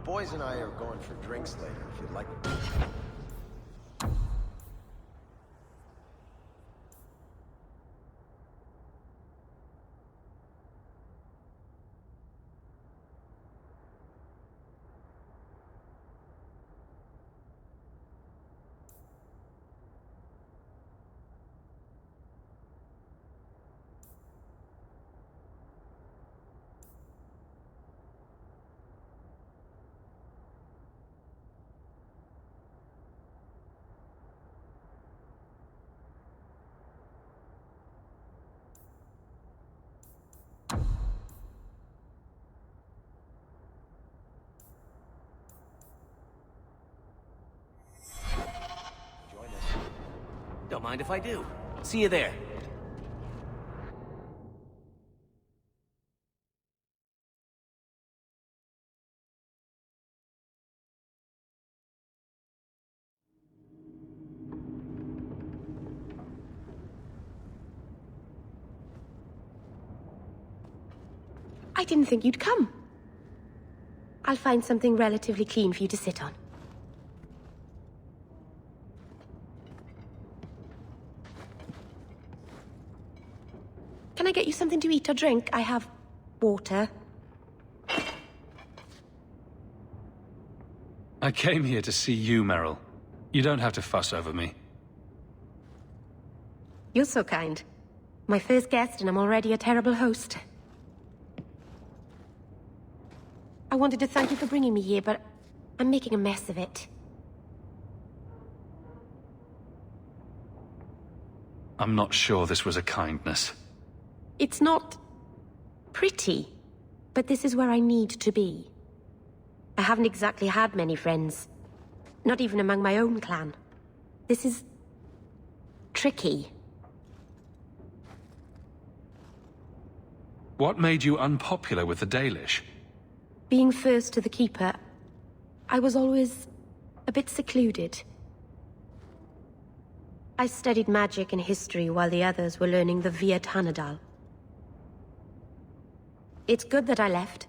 The boys and I are going for drinks later, if you'd like. Don't mind if I do. See you there. I didn't think you'd come. I'll find something relatively clean for you to sit on. Can I get you something to eat or drink? I have water. I came here to see you, Meryl. You don't have to fuss over me. You're so kind. My first guest, and I'm already a terrible host. I wanted to thank you for bringing me here, but I'm making a mess of it. I'm not sure this was a kindness. It's not pretty, but this is where I need to be. I haven't exactly had many friends, not even among my own clan. This is tricky. What made you unpopular with the Dalish? Being first to the Keeper, I was always a bit secluded. I studied magic and history while the others were learning the Via Tanadal. It's good that I left.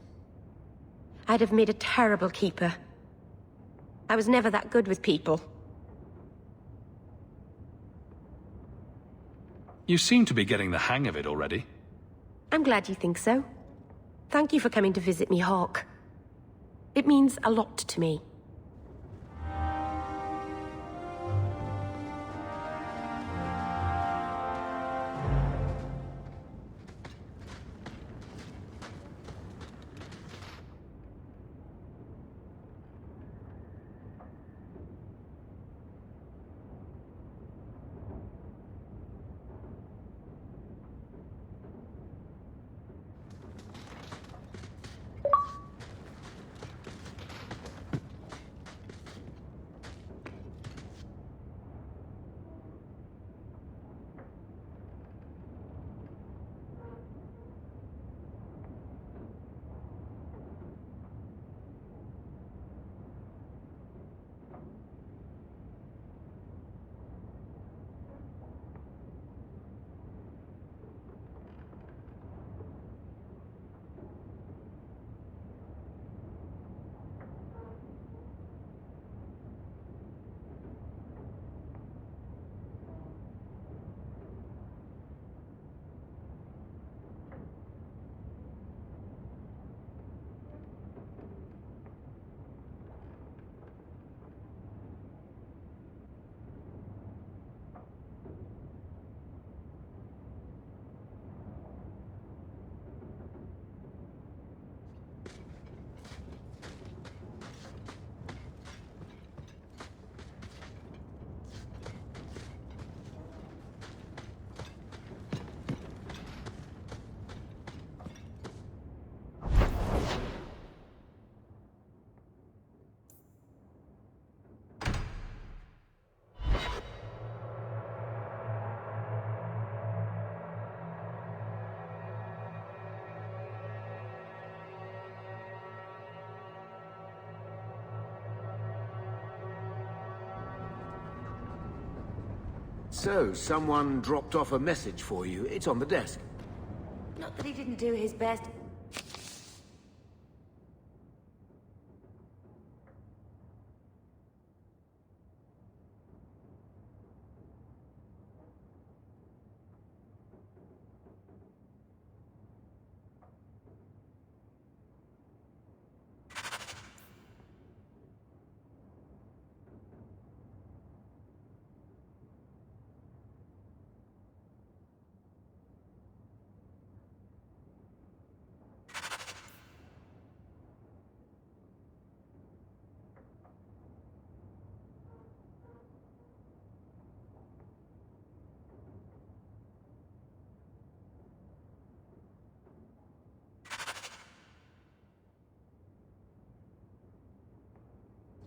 I'd have made a terrible keeper. I was never that good with people. You seem to be getting the hang of it already. I'm glad you think so. Thank you for coming to visit me, Hawk. It means a lot to me. So, someone dropped off a message for you. It's on the desk. Not that he didn't do his best.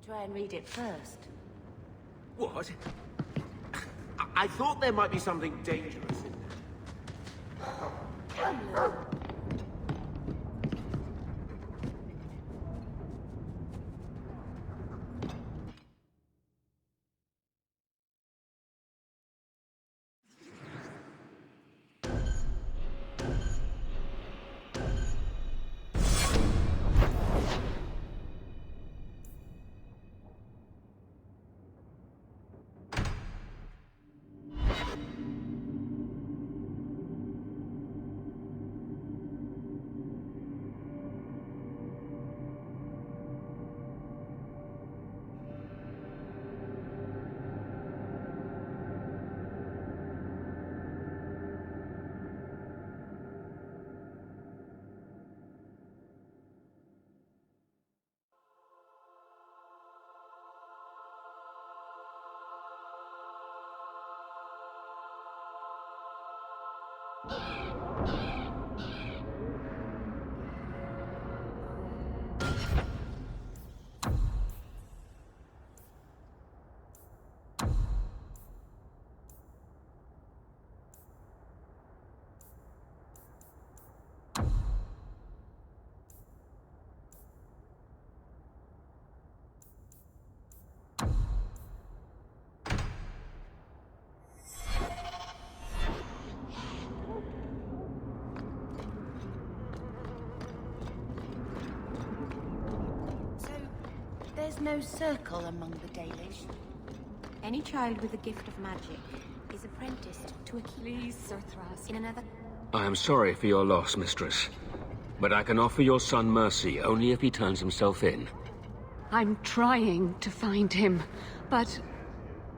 Try and read it first. What? I thought there might be something dangerous in there. There's no circle among the Dalish. Any child with a gift of magic is apprenticed to a keeper. Please, Sir Thras. In another... I am sorry for your loss, mistress. But I can offer your son mercy only if he turns himself in. I'm trying to find him, but...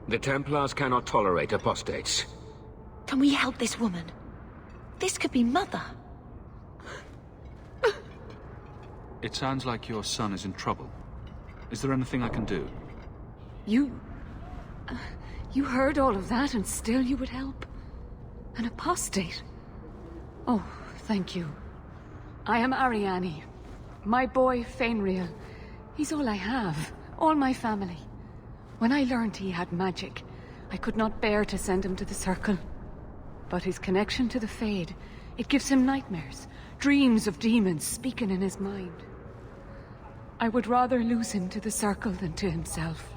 The Templars cannot tolerate apostates. Can we help this woman? This could be Mother. It sounds like your son is in trouble. Is there anything I can do? You heard all of that and still you would help? An apostate? Oh, thank you. I am Ariane. My boy, Fainriel. He's all I have. All my family. When I learned he had magic, I could not bear to send him to the Circle. But his connection to the Fade, it gives him nightmares. Dreams of demons speaking in his mind. I would rather lose him to the Circle than to himself.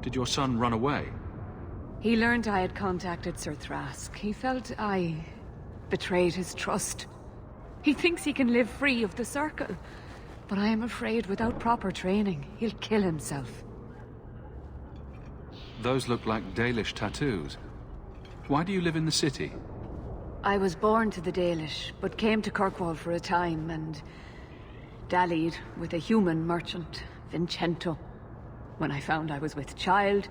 Did your son run away? He learned I had contacted Sir Thrask. He felt I betrayed his trust. He thinks he can live free of the Circle. But I am afraid without proper training, he'll kill himself. Those look like Dalish tattoos. Why do you live in the city? I was born to the Dalish, but came to Kirkwall for a time and dallied with a human merchant, Vincento. When I found I was with child,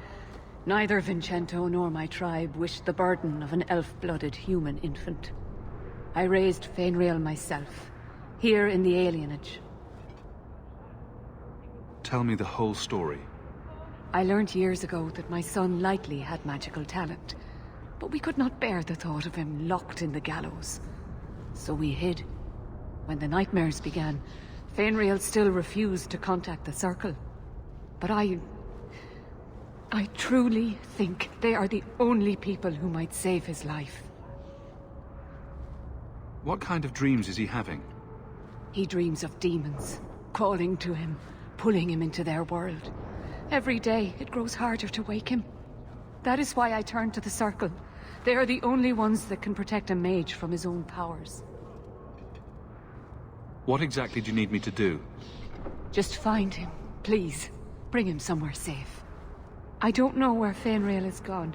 neither Vincento nor my tribe wished the burden of an elf-blooded human infant. I raised Fainriel myself, here in the alienage. Tell me the whole story. I learned years ago that my son likely had magical talent, but we could not bear the thought of him locked in the gallows. So we hid. When the nightmares began, Fainriel still refused to contact the Circle. But I truly think they are the only people who might save his life. What kind of dreams is he having? He dreams of demons, calling to him, pulling him into their world. Every day, it grows harder to wake him. That is why I turned to the Circle. They are the only ones that can protect a mage from his own powers. What exactly do you need me to do? Just find him, please. Bring him somewhere safe. I don't know where Fainriel is gone,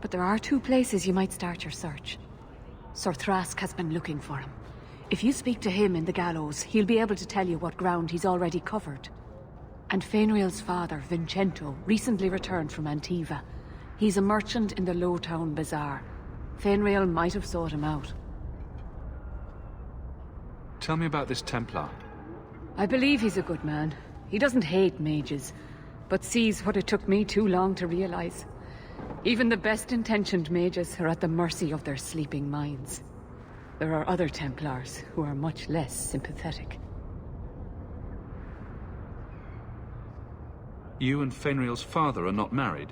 but there are 2 places you might start your search. Sir Thrask has been looking for him. If you speak to him in the gallows, he'll be able to tell you what ground he's already covered. And Fainriel's father, Vincento, recently returned from Antiva. He's a merchant in the Lowtown Bazaar. Fainriel might have sought him out. Tell me about this Templar. I believe he's a good man. He doesn't hate mages, but sees what it took me too long to realize. Even the best-intentioned mages are at the mercy of their sleeping minds. There are other Templars who are much less sympathetic. You and Fenriel's father are not married?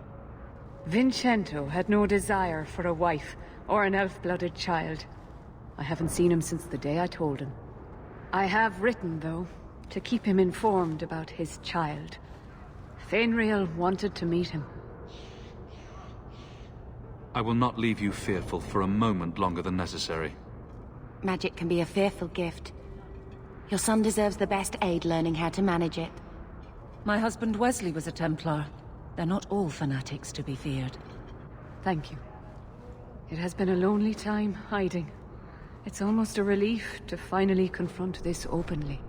Vincento had no desire for a wife or an elf-blooded child. I haven't seen him since the day I told him. I have written, though, to keep him informed about his child. Fenriel wanted to meet him. I will not leave you fearful for a moment longer than necessary. Magic can be a fearful gift. Your son deserves the best aid learning how to manage it. My husband Wesley was a Templar. They're not all fanatics to be feared. Thank you. It has been a lonely time hiding. It's almost a relief to finally confront this openly.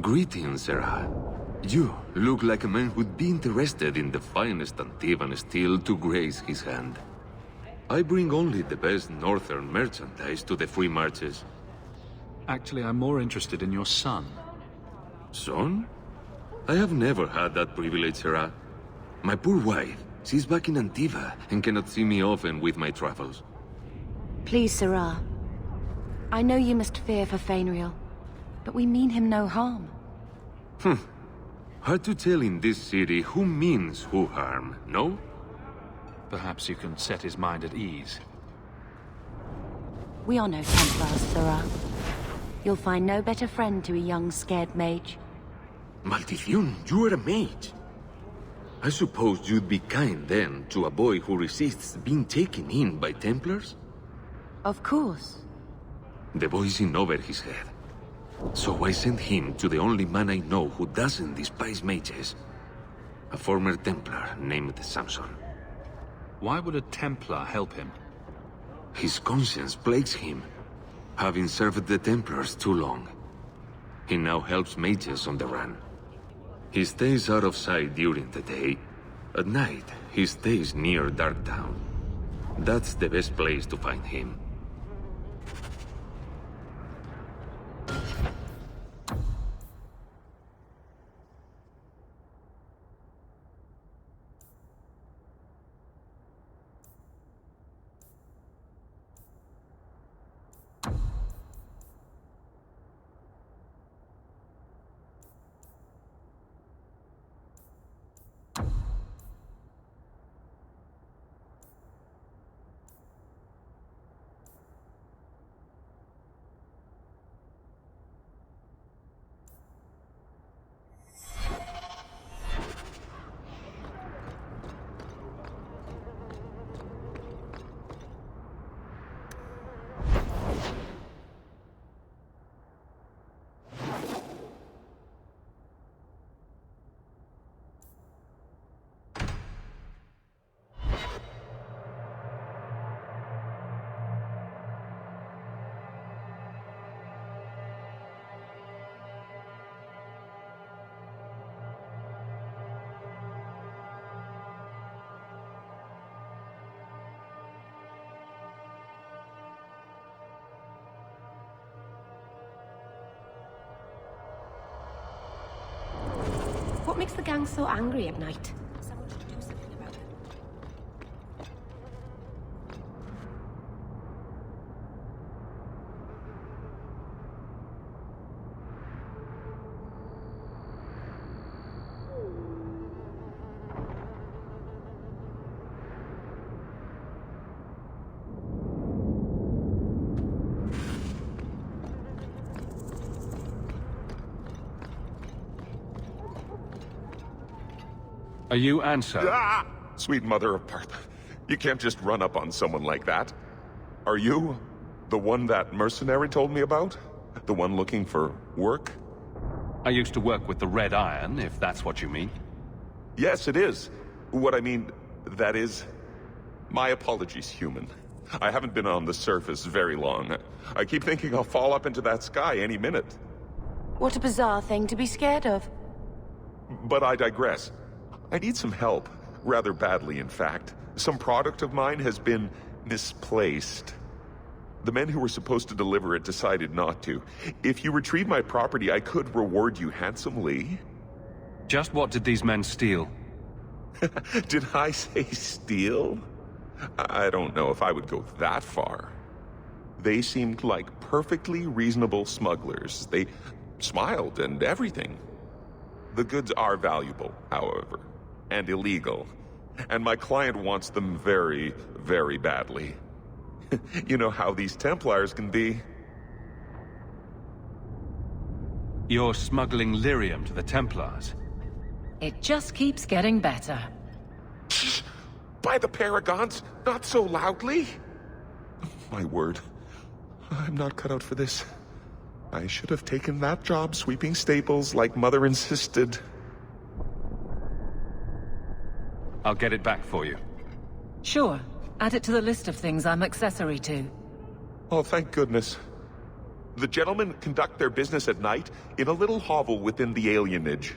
Greetings, Sarah. You look like a man who'd be interested in the finest Antivan steel to grace his hand. I bring only the best northern merchandise to the free marches. Actually, I'm more interested in your son. Son? I have never had that privilege, Sarah. My poor wife, she's back in Antiva and cannot see me often with my travels. Please, Sarah. I know you must fear for Fenriel, but we mean him no harm. Hard to tell in this city who means who harm, no? Perhaps you can set his mind at ease. We are no Templars, Sarah. You'll find no better friend to a young, scared mage. Maldición, you are a mage. I suppose you'd be kind then to a boy who resists being taken in by Templars? Of course. The boy's in over his head. So I sent him to the only man I know who doesn't despise mages. A former Templar named Samson. Why would a Templar help him? His conscience plagues him, having served the Templars too long. He now helps mages on the run. He stays out of sight during the day. At night, he stays near Darktown. That's the best place to find him. What makes the gang so angry at night? Someone should do something about it. Are you Anso? Ah! Sweet mother of Partha. You can't just run up on someone like that. Are you the one that mercenary told me about? The one looking for work? I used to work with the Red Iron, if that's what you mean. Yes, it is. What I mean, that is... My apologies, human. I haven't been on the surface very long. I keep thinking I'll fall up into that sky any minute. What a bizarre thing to be scared of. But I digress. I need some help. Rather badly, in fact. Some product of mine has been misplaced. The men who were supposed to deliver it decided not to. If you retrieve my property, I could reward you handsomely. Just what did these men steal? Did I say steal? I don't know if I would go that far. They seemed like perfectly reasonable smugglers. They smiled and everything. The goods are valuable, however, and illegal. And my client wants them very, very badly. You know how these Templars can be. You're smuggling lyrium to the Templars? It just keeps getting better. By the Paragons, not so loudly. My word, I'm not cut out for this. I should have taken that job sweeping stables like Mother insisted. I'll get it back for you. Sure. Add it to the list of things I'm accessory to. Oh, thank goodness. The gentlemen conduct their business at night in a little hovel within the alienage.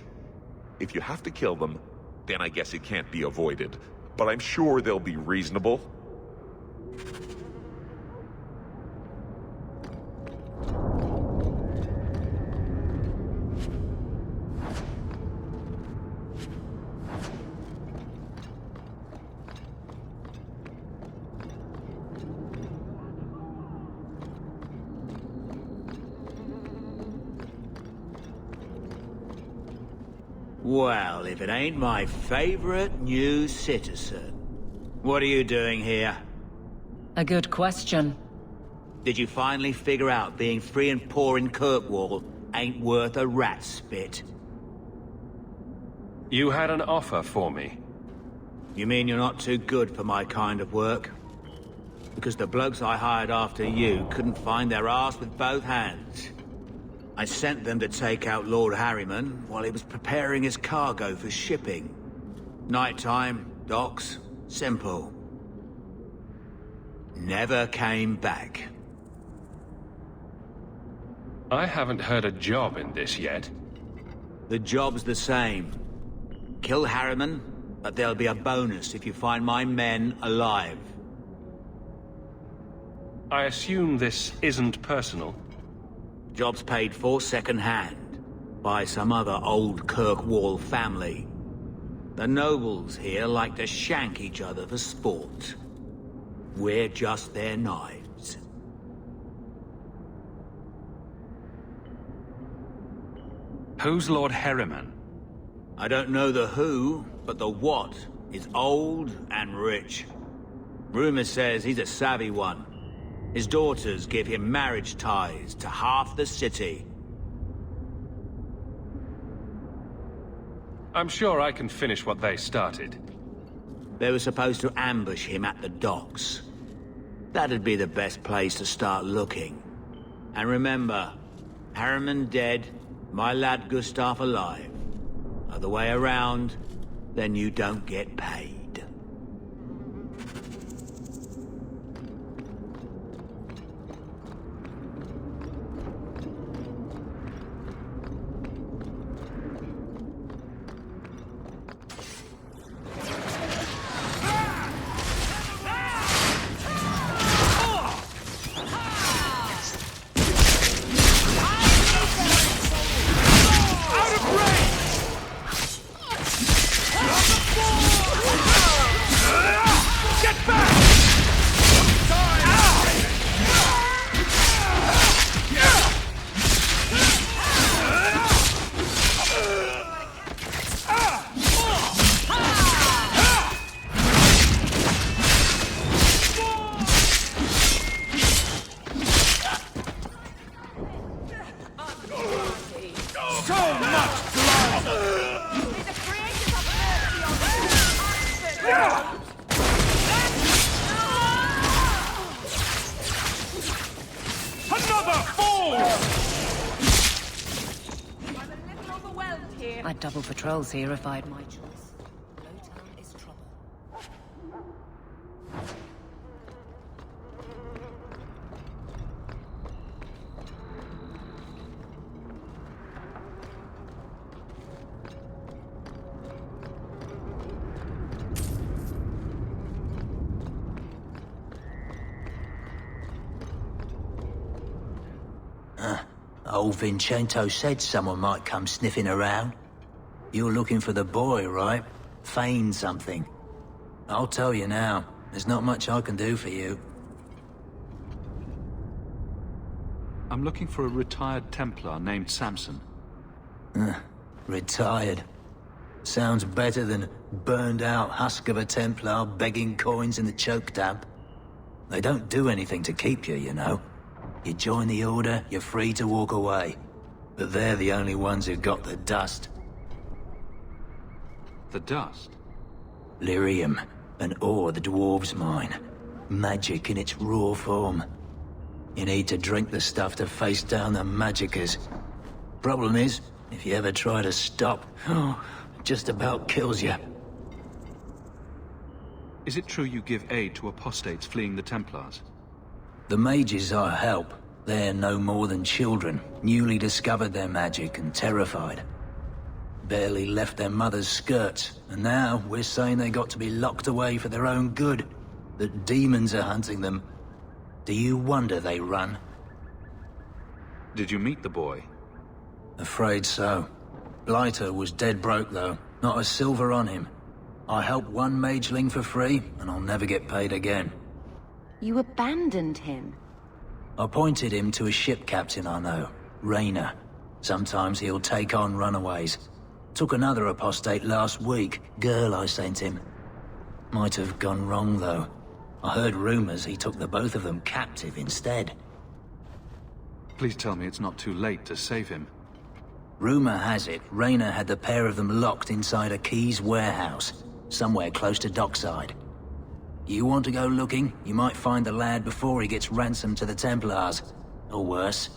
If you have to kill them, then I guess it can't be avoided. But I'm sure they'll be reasonable. Well, if it ain't my favorite new citizen. What are you doing here? A good question. Did you finally figure out being free and poor in Kirkwall ain't worth a rat's spit? You had an offer for me. You mean you're not too good for my kind of work? Because the blokes I hired after you couldn't find their arse with both hands. I sent them to take out Lord Harriman while he was preparing his cargo for shipping. Nighttime, docks, simple. Never came back. I haven't heard a job in this yet. The job's the same. Kill Harriman, but there'll be a bonus if you find my men alive. I assume this isn't personal. Job's paid for second-hand by some other old Kirkwall family. The nobles here like to shank each other for sport. We're just their knives. Who's Lord Harriman? I don't know the who, but the what is old and rich. Rumor says he's a savvy one. His daughters give him marriage ties to half the city. I'm sure I can finish what they started. They were supposed to ambush him at the docks. That'd be the best place to start looking. And remember, Harriman dead, my lad Gustav alive. Other way around, then you don't get paid. Out of range! I'd double patrols here if I had my choice. Lowtown is trouble. Old Vincento said someone might come sniffing around. You're looking for the boy, right? Feign something. I'll tell you now, there's not much I can do for you. I'm looking for a retired Templar named Samson. Retired. Sounds better than burned out husk of a Templar begging coins in the choke damp. They don't do anything to keep you, you know. You join the Order, you're free to walk away. But they're the only ones who got the dust. The dust? Lyrium, an ore the dwarves mine. Magic in its raw form. You need to drink the stuff to face down the magicers. Problem is, if you ever try to stop, it just about kills you. Is it true you give aid to apostates fleeing the Templars? The mages I help, they're no more than children, newly discovered their magic and terrified. Barely left their mother's skirts, and now we're saying they got to be locked away for their own good. That demons are hunting them. Do you wonder they run? Did you meet the boy? Afraid so. Blighter was dead broke though, not a silver on him. I helped one mageling for free, and I'll never get paid again. You abandoned him? I pointed him to a ship captain I know, Rayner. Sometimes he'll take on runaways. Took another apostate last week, girl I sent him. Might have gone wrong though. I heard rumors he took the both of them captive instead. Please tell me it's not too late to save him. Rumor has it, Rayner had the pair of them locked inside a Keys warehouse, somewhere close to dockside. You want to go looking? You might find the lad before he gets ransomed to the Templars. Or worse.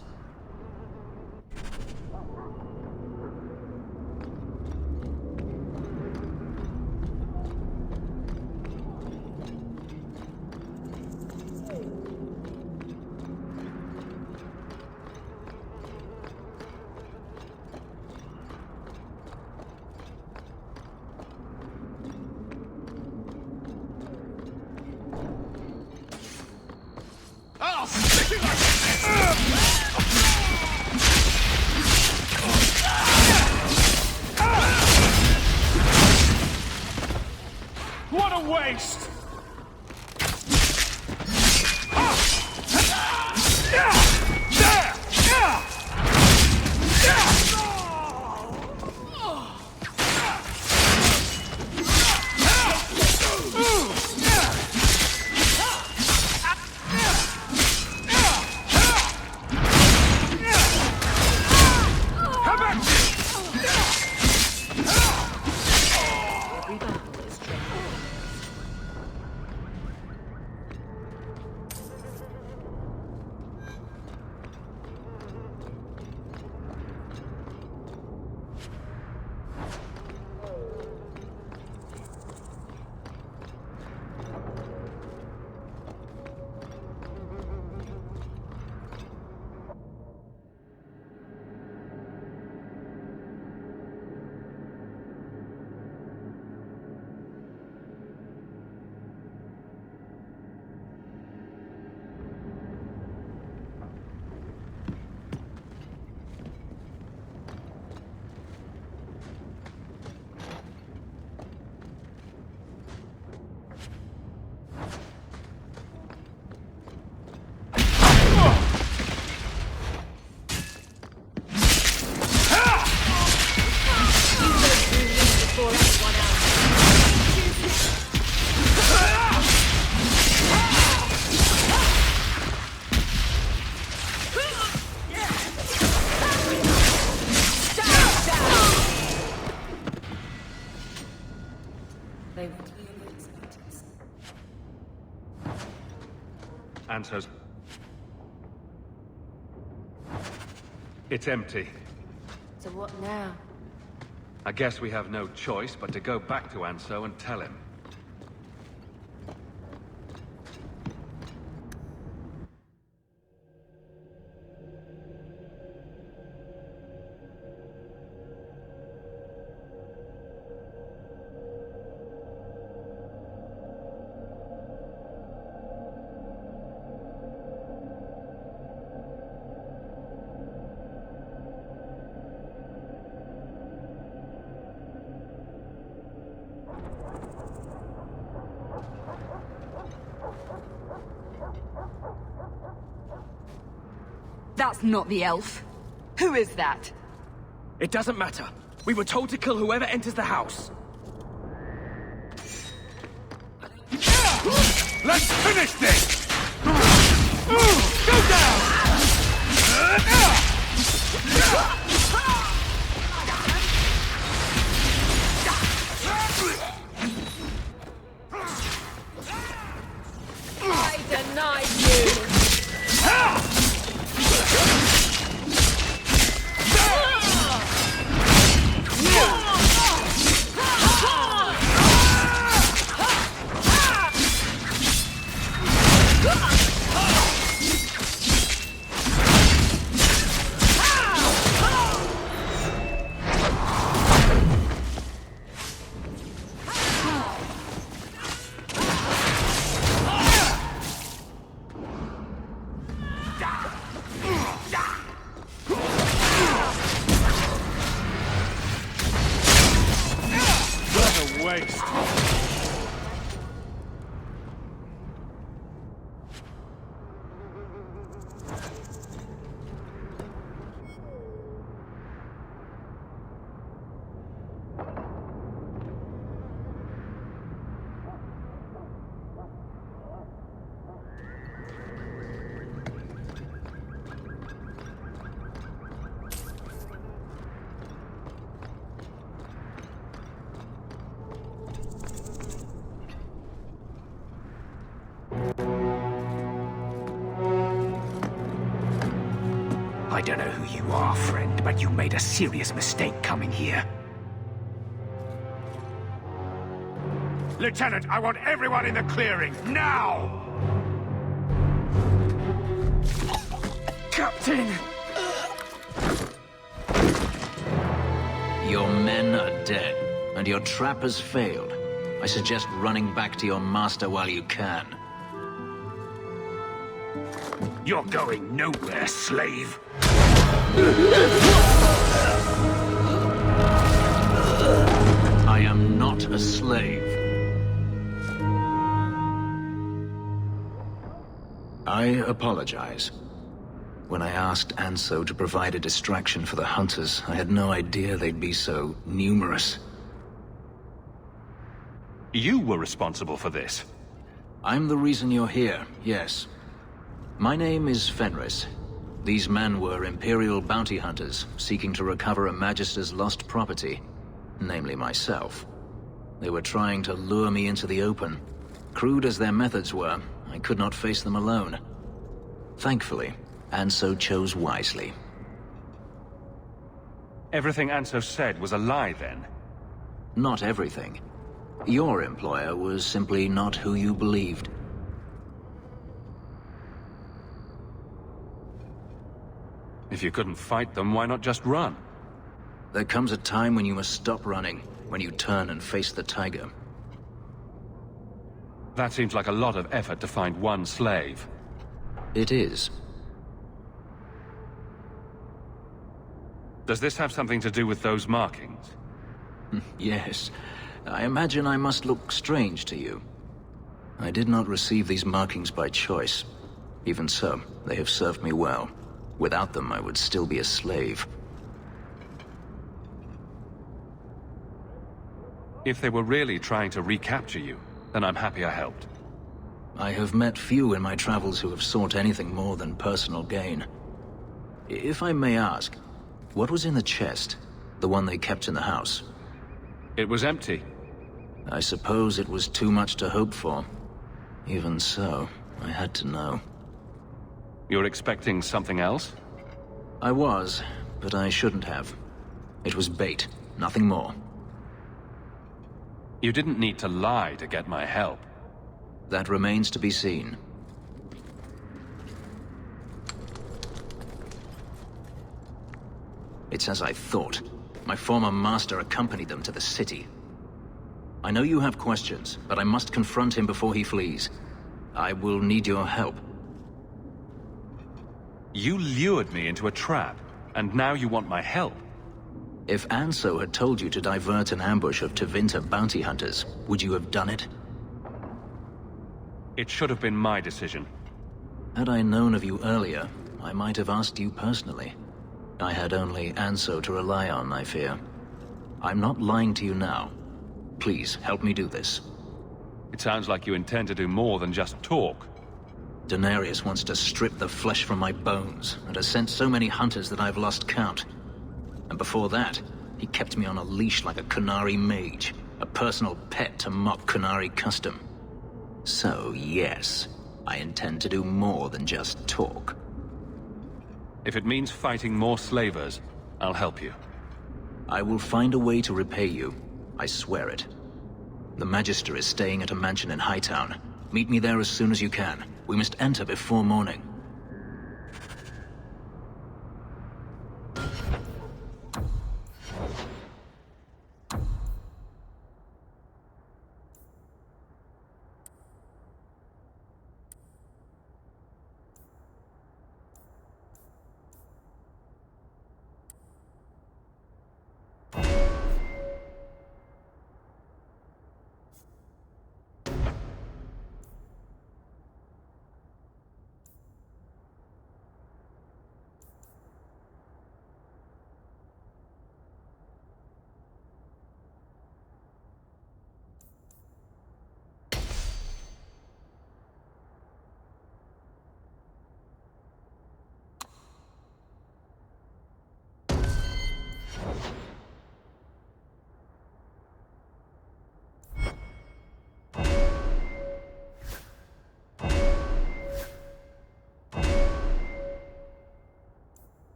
What a waste! It's empty. So what now? I guess we have no choice but to go back to Anso and tell him. That's not the elf. Who is that? It doesn't matter. We were told to kill whoever enters the house. Let's finish this! Go down! I deny you! Waste. I don't know who you are, friend, but you made a serious mistake coming here. Lieutenant, I want everyone in the clearing, now! Captain! Your men are dead, and your trap has failed. I suggest running back to your master while you can. You're going nowhere, slave! I am not a slave. I apologize. When I asked Anso to provide a distraction for the hunters, I had no idea they'd be so numerous. You were responsible for this. I'm the reason you're here, yes. My name is Fenris. These men were Imperial bounty hunters, seeking to recover a Magister's lost property, namely myself. They were trying to lure me into the open. Crude as their methods were, I could not face them alone. Thankfully, Anso chose wisely. Everything Anso said was a lie, then? Not everything. Your employer was simply not who you believed. If you couldn't fight them, why not just run? There comes a time when you must stop running, when you turn and face the tiger. That seems like a lot of effort to find one slave. It is. Does this have something to do with those markings? Yes. I imagine I must look strange to you. I did not receive these markings by choice. Even so, they have served me well. Without them, I would still be a slave. If they were really trying to recapture you, then I'm happy I helped. I have met few in my travels who have sought anything more than personal gain. If I may ask, what was in the chest? The one they kept in the house? It was empty. I suppose it was too much to hope for. Even so, I had to know. You're expecting something else? I was, but I shouldn't have. It was bait, nothing more. You didn't need to lie to get my help. That remains to be seen. It's as I thought. My former master accompanied them to the city. I know you have questions, but I must confront him before he flees. I will need your help. You lured me into a trap, and now you want my help. If Anso had told you to divert an ambush of Tevinter bounty hunters, would you have done it? It should have been my decision. Had I known of you earlier, I might have asked you personally. I had only Anso to rely on, I fear. I'm not lying to you now. Please, help me do this. It sounds like you intend to do more than just talk. Daenerys wants to strip the flesh from my bones, and has sent so many hunters that I've lost count. And before that, he kept me on a leash like a Qunari mage, a personal pet to mock Qunari custom. So, yes, I intend to do more than just talk. If it means fighting more slavers, I'll help you. I will find a way to repay you. I swear it. The Magister is staying at a mansion in Hightown. Meet me there as soon as you can. We must enter before morning.